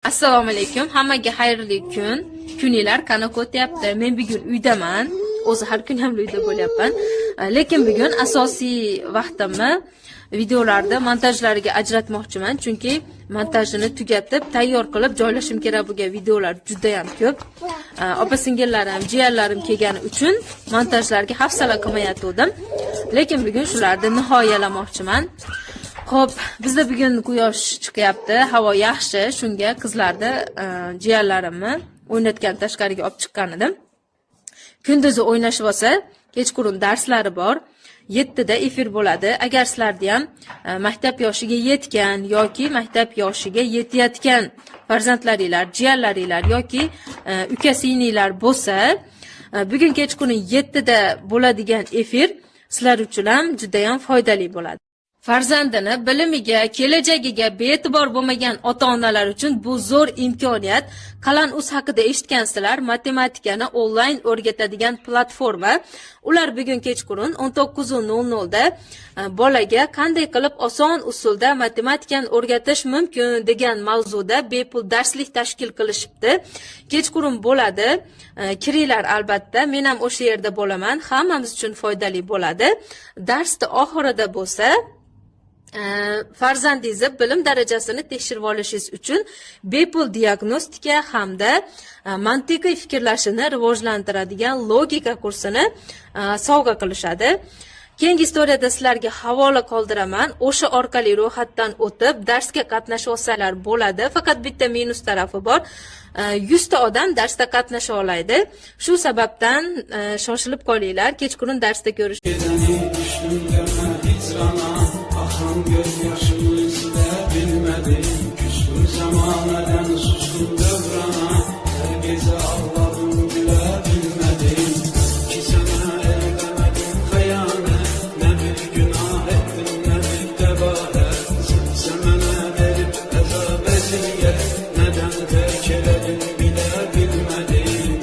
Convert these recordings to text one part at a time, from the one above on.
Assalomu alaykum. Hammaga xayrli kun. Kuninglar qanaqa o'tyapti? Men bugun uydaman. O'zi har kun ham uyda bo'lyapman. Lekin bugun asosiy vaqtimni videolarda montajlariga ajratmoqchiman, chunki montajini tugatib, tayyor qilib joylashim kerak bo'lgan videolar juda ham ko'p. Opa-singillarim, jiyanlarim kelgani uchun montajlarga hafsala qilmayotgandim. Lekin bugun shularni nihoyalamoqchiman. Xo'p, bizda bugun quyosh chiqyapti, havo yaxshi. Shunga qizlarni, jiyanlarimni o'ynatgan tashqariga olib chiqqan edim. Kunduzi o'ynashib olsa, kechqurun darslari bor. 7 da efir bo'ladi. Agar sizlarda ham maktab yoshiga yetgan yoki maktab yoshiga yetayotgan farzandlaringlar, jiyanlaringlar yoki uka-singlinglar bo'lsa, bugun kechqurun 7 da bo'ladigan efir sizlar uchun ham juda ham foydali bo'ladi. Farzandini bilimiga, kelajagiga be'tibor bo'lmagan ota-onalar uchun bu zo'r imkoniyat. Qalan.uz haqida eshitgansizlar, matematikani onlayn o'rgatadigan platforma. Ular bugun kechqurun 19:00 da bolaga qanday qilib oson usulda matematikani o'rgatish mumkin degan mavzuda bepul darslik tashkil qilishibdi. Kechqurun bo'ladi. Kiringlar albatta, men ham o'sha yerda bo'laman. Hammamiz uchun foydali bo'ladi. Darsda oxirida bo'lsa, farzandingizni bilim darajasini tekshirib olishingiz uchun bepul diagnostika hamda mantiqiy fikrlashini rivojlantiradigan logika kursini sovg'a qilishadi. Keyingi istoriyada sizlarga havola qoldiraman. O'sha orqali ro'yxatdan o'tib darsga qatnashib olsalar bo'ladi. Faqat bitta minus tarafi bor. 100 ta odam darsda qatnasha oladi. Shu sababdan shoshilib qolinglar. Kechqurun darsda Göz yaşımızda bilmedim, küstüm zamaneden sustum devrana, herkese ağladım bile bilmedim, ki sana edemedim hayanet, ne bir günah ettim ne bir tebaret, sen bana verip azap eziyet, neden terk ededim bile bilmedim.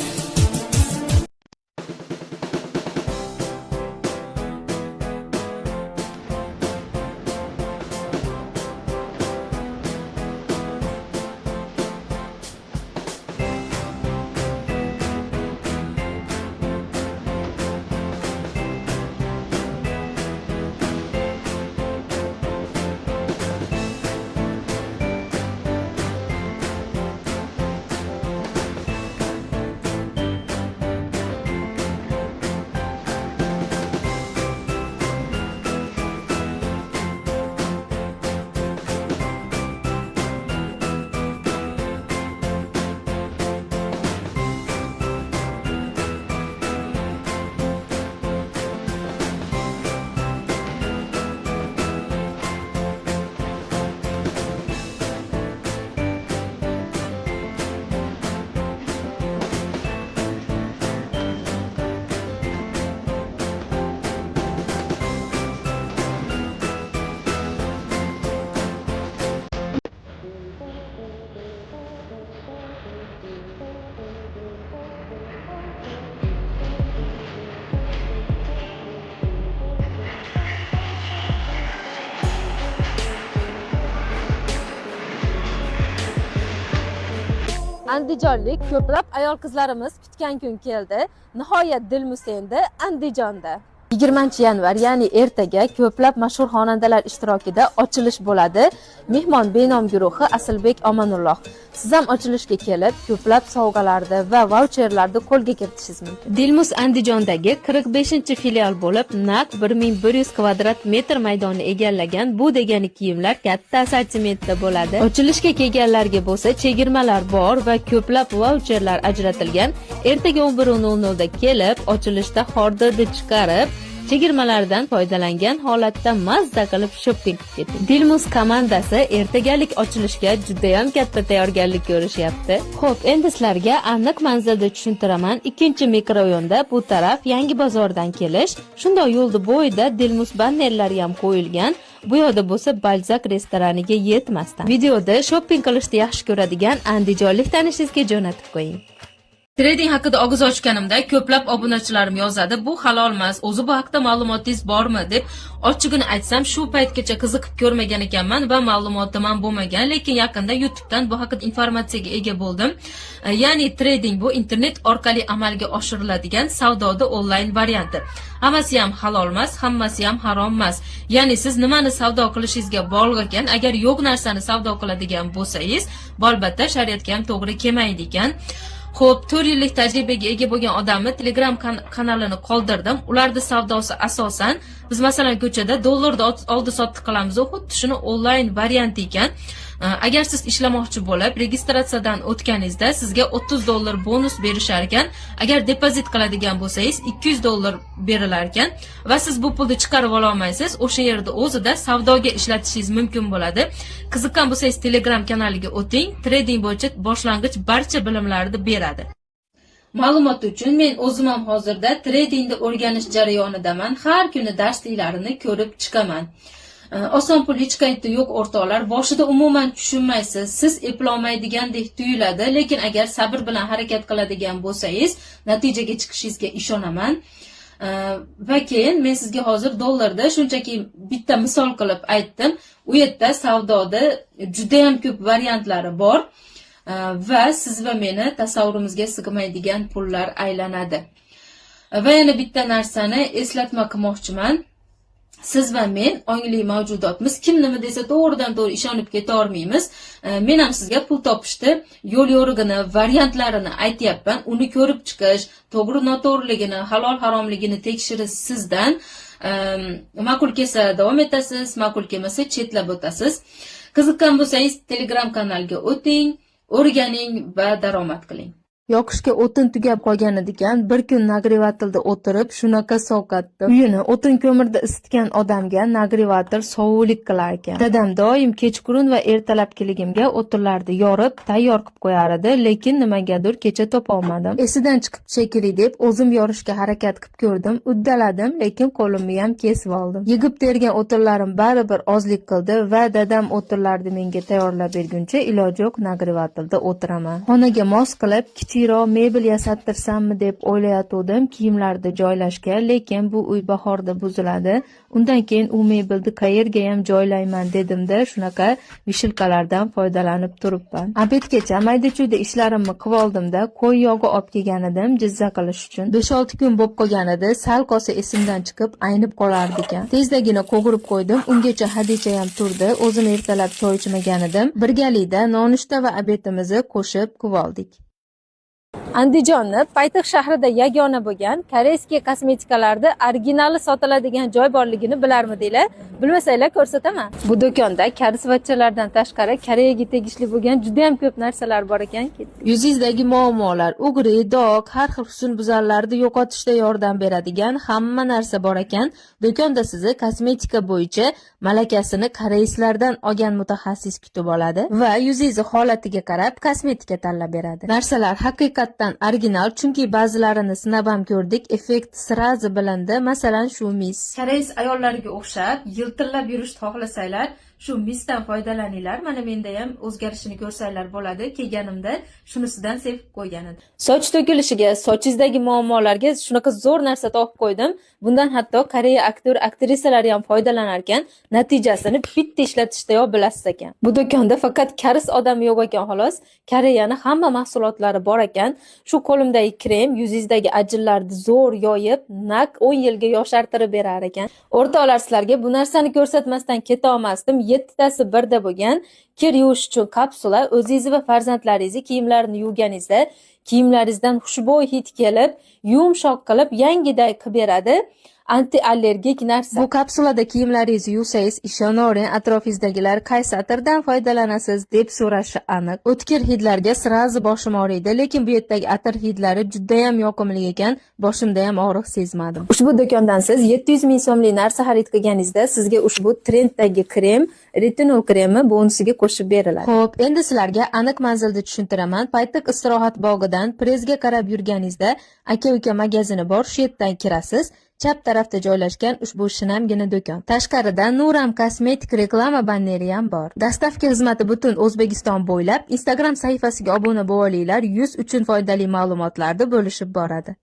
Andijonlik ko'plab ayol qizlarimiz kutgan kun keldi. Nihoyat Dilmus endi Andijonda. 20-yanvar, ya'ni ertaga ko'plab mashhur xonandalar ishtirokida ochilish bo'ladi. Mehmon benom guruhi Asilbek Omonulloh. Siz ham ochilishga kelib, ko'plab sovg'alarni va vaucherlarni qo'lga kiritishingiz mumkin. Dilmus Andijondagi 45-filial bo'lib, naq 1100 kvadrat metr maydonni egallagan. Bu degani kiyimlar katta assortimentda bo'ladi. Ochilishga kelganlarga bo'lsa, chegirmalar bor va ko'plab vaucherlar ajratilgan. Ertaga 11:00 da kelib, ochilishda xordirni chiqarib, chegirmalardan foydalangan holatda mazza qilib shopping keting. Dilmus komandasi ertagalik ochilishga juda ham katta tayyorgarlik ko'rishyapti. Xo'p, endi sizlarga aniq manzilda tushuntiraman. Ikkinchi mikrorayonda bu taraf Yangi bozordan kelish. Shunday yo'lda bo'yida Dilmus bannerlari ham qo'yilgan. Bu yoqda bo'lsa Balzak restoraniga yetmasdan. Videoda shopping qilishni yaxshi ko'radigan andijonlik tanishingizga jo'natib qo'ying. Trading haqida og'iz ochganimda ko'plab obunachilarim yozadi, bu halol emas, o'zi bu haqda ma'lumotingiz bormi deb ochig'ini aytsam, shu paytgacha qiziqib ko'rmagan ekanman va ma'lumotim ham bo'lmagan, lekin yaqinda YouTubedan bu haqida informatsiyaga ega bo'ldim. Ya'ni trading bu internet orqali amalga oshiriladigan savdoda onlayn varianti. Hammasi ham halol emas, hammasi ham harom emas. Ya'ni siz nimani savdo qilishingizga bog'liq ekan, agar yo'q narsani savdo qiladigan bo'lsangiz, albatta shariatga ham to'g'ri kelmaydi ekan. Xo'p, 4 yillik tajribaga ega bo'lgan odamni Telegram kanalini qoldirdim. Ularda savdosi asosan biz masalan ko'chada dollarda oldi sotdi qilamiz, xuddi shuni onlayn varianti ekan. Agar siz ishlamoqchi bo'lib registratsiyadan o'tganingizda sizga $30 bonus berishar ekan. Agar depozit qiladigan bo'lsangiz $200 berilar ekan va siz bu pulni chiqarib ola olmaysiz. O'sha yerda o'zida savdoga ishlatishingiz mumkin bo'ladi. Qiziqqan bo'lsangiz Telegram kanaliga o'ting. Trading bo'yicha boshlang'ich barcha bilimlarni beradi. Ma'lumot uchun men o'zim ham hozirda tradingni o'rganish jarayonidaman. Har kuni darsliklarini ko'rib chiqaman. Oson pul hech qayerda yo'q o'rtoqlar. Boshida umuman tushunmaysiz. Siz eplolmaydigandek tuyuladi, lekin agar sabr bilan harakat qiladigan bo'lsangiz, natijaga chiqishingizga ishonaman. Va keyin men sizga hozir dollarda shunchaki bitta misol qilib aytdim. U yerda savdoda juda ham ko'p variantlari bor va siz va meni tasavvurimizga sig'maydigan pullar aylanadi. Va yana bitta narsani eslatma qilmoqchiman. Siz va men ongli mavjudotmiz. Kim nima desa to'g'ridan to'g'ri ishonib keta olmaymiz. Men ham sizga pul topishni yo'l yo'rig'ini, variantlarini aytyapman. Uni ko'rib chiqish, to'g'ri noto'g'riligini, halol haromligini tekshirish sizdan. Ma'qul kelsa davom etasiz, ma'qul kelmasa chetlab o'tasiz. Qiziqqan bo'lsangiz Telegram kanaliga o'ting, o'rganing va daromad qiling. Yoqishga o'tin tugab qolgan ekan, bir kun nagrevatorda o'tirib shunaqa sovqatdi. Uyini o'tin ko'mirda isitgan odamga nagrevator sovuqlik qilar ekan. Dadam doim kechqurun va ertalabkiligimga o'tinlarni yorib, tayyor qilib qo'yar edi, lekin nimagadir kecha topa olmadim. Esidan chiqib shekilli deb o'zim yorishga harakat qilib ko'rdim, uddaladim, lekin qo'limni ham kesib oldim. Yig'ib tergan o'tinlarim baribir ozlik qildi va dadam o'tinlarni menga tayyorlab berguncha iloji yo'q nagrevatorda o'tiraman. Xonaga mos qilib kichikroq mebel yasattirsammi deb o'ylayotgandim kiyimlarni joylashga, lekin bu uy bahorda buziladi. Undan keyin u mebelni qayerga ham joylayman dedimda, shunaqa vishilkalardan foydalanib turibman. Obedgacha mayda-chuyda ishlarimni qilib oldimda, qo'y yog'i olib kelgan edim jizza qilish uchun. 5-6 kun bo'lib qolgan edi, sal kosa esimdan chiqib aynib qolardi ekan. Tezdagina qo'g'irib qo'ydim, ungacha hadicha ham turdi. O'zim ertalab choy ichmagan edim. Birgalikda nonushta va obedimizni qo'shib qilib oldik. Andijonni poytaxt shahrida yagona bo'lgan koreyskiy kosmetikalarda originali sotiladigan joy borligini bilarmidinglar? Bilmasanglar ko'rsataman. Bu do'konda karisvachchalardan tashqari Koreyaga tegishli bo'lgan juda ham ko'p narsalar bor ekan. Yuzingizdagi muammolar, o'g'ri, dog', har xil husnbuzarlarni yo'qotishda yordam beradigan hamma narsa bor ekan. Do'konda sizni kosmetika bo'yicha malakasini koreyslardan olgan mutaxassis kutib oladi va yuzingiz holatiga qarab kosmetika tanlab beradi. Narsalar haqiqatdan original, chunki ba'zilarini sinab ham ko'rdik, effekt sirazi bilindi. Masalan, shu mis. Koreys ayollariga o'xshab yiltillab yurishni xohlasanglar, shu misdan foydalaninglar. Mana menda ham o'zgarishini ko'rsanglar bo'ladi. Kelganimda shunisidan sevib qo'ygan edim. Soch to'kilishiga, sochingizdagi muammolarga shunaqa zo'r narsa topib qo'ydim. Bundan hatto Koreya aktyor, aktrisalari ham foydalanar ekan. Natijasini bitta ishlatishdayoq bilasiz ekan. Bu do'konda faqat karis odam yo'q ekan xolos. Koreyani hamma mahsulotlari bor ekan. Shu qo'limdagi krem yuzingizdagi ajinlarni zo'r yoyib, naq 10 yilga yoshartirib berar ekan. O'rtoqlar, sizlarga bu narsani ko'rsatmasdan keta olmasdim. 7tasi birda bo'lgan kir yuvish uchun kapsula. O'zingiz va farzandlaringizni kiyimlarini yuvganingizda kiyimlaringizdan xushbo'y hid kelib, yumshoq qilib, yangiday qilib beradi. Anti-allergik narsa. Bu kapsulada kiyimlaringizni yuvsangiz, ishonavering, atrofingizdagilar qaysi atirdan foydalanasiz deb so'rashi aniq. O'tkir hidlarga sirazi boshim og'riydi, lekin bu yerdagi atir hidlari juda ham yoqimli ekan. Boshimda ham og'riq sezmadim. Ushbu do'kondan siz 700 ming so'mlik narsa xarid qilganingizda sizga ushbu trenddagi krem, retinol kremi bonusiga qo'shib beriladi. Xo'p, endi sizlarga aniq manzilni tushuntiraman. Poytaxt istirohat bog'idan Prezga qarab yurganingizda aka-uka magazini bor, shu yerdan kirasiz. chap tarafda joylashgan ushbu shinamgina do'kon. Tashqarida Nuram kosmetik reklama banneri ham bor. Dastavka xizmati butun O'zbekiston bo'ylab. Instagram sahifasiga obuna bo'linglar, yuz uchun foydali ma'lumotlarni bo'lishib boradi.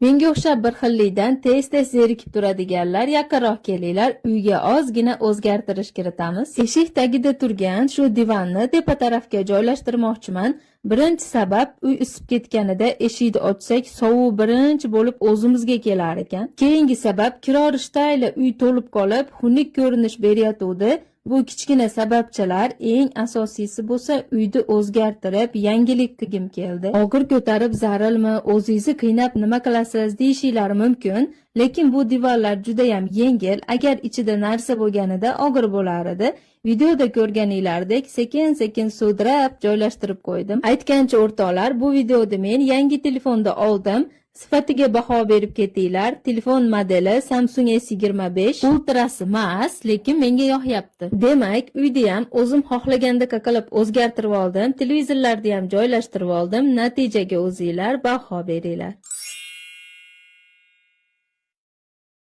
Menga o'xshab bir xillikdan tez-tez zerikib turadiganlar, yaqinroq kelinglar, uyga ozgina o'zgartirish kiritamiz. Eshik tagida turgan shu divanni tepa tarafga joylashtirmoqchiman. Birinchi sabab, uy isib ketganida eshikni ochsak, sovuq birinchi bo'lib o'zimizga kelar ekan. Keyingi sabab, kirorish tayli uy to'lib qolib, xunuk ko'rinish beryotuvdi. Bu kichkina sababchalar, eng asosiysi bo'lsa uyni o'zgartirib, yangilik qilgim keldi. Og'ir ko'tarib zarilmi, o'zingizni qiynab nima qilasiz deyishinglar mumkin, lekin bu divanlar juda ham yengil, agar ichida narsa bo'lganida og'ir bo'lar edi. Videoda ko'rganinglardek sekin-sekin sudrab joylashtirib qo'ydim. Aytgancha o'rtoqlar, bu videoda men yangi telefonda oldim. Sifatiga baho berib ketinglar. Telefon modeli Samsung S25 Ultrasi emas, lekin menga yoqyapti. Demak, uyda ham o'zim xohlaganda qilib o'zgartirib oldim. Televizorlarni ham joylashtirib oldim. Natijaga o'zinglar baho beringlar.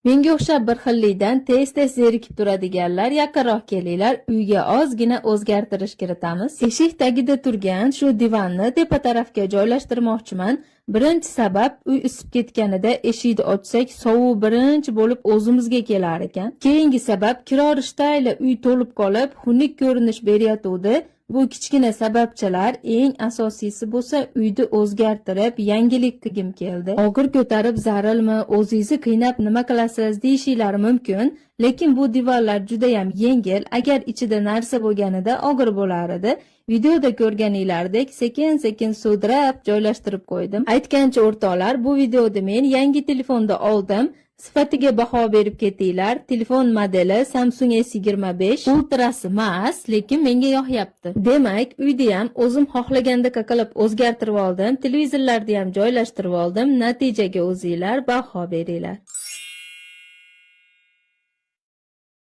Menga o'xshab bir xillikdan tez-tez zerikib turadiganlar, yaqinroq kelinglar, uyga ozgina o'zgartirish kiritamiz. Eshik tagida turgan shu divanni tepa tarafga joylashtirmoqchiman. Birinchi sabab, uy isib ketganida eshikni ochsak, sovuq birinchi bo'lib o'zimizga kelar ekan. Keyingi sabab, kirorish tayli uy to'lib qolib, xunuk ko'rinish beryotuvdi. Bu kichkina sababchalar, eng asosiysi bo'lsa uyni o'zgartirib, yangilik qilgim keldi. Og'ir ko'tarib zarilmi, o'zingizni qiynab nima qilasiz deyishinglar mumkin, lekin bu divanlar juda ham yengil, agar ichida narsa bo'lganida og'ir bo'lar edi. Videoda ko'rganinglardek sekin-sekin sudrab joylashtirib qo'ydim. Aytgancha o'rtoqlar, bu videoda men yangi telefonda oldim. Sifatiga baho berib ketinglar. Telefon modeli Samsung S25 Ultrasi emas, lekin menga yoqyapti. Demak, uyda ham o'zim xohlaganda qilib o'zgartirib oldim. Televizorlarni ham joylashtirib oldim. Natijaga o'zinglar baho beringlar.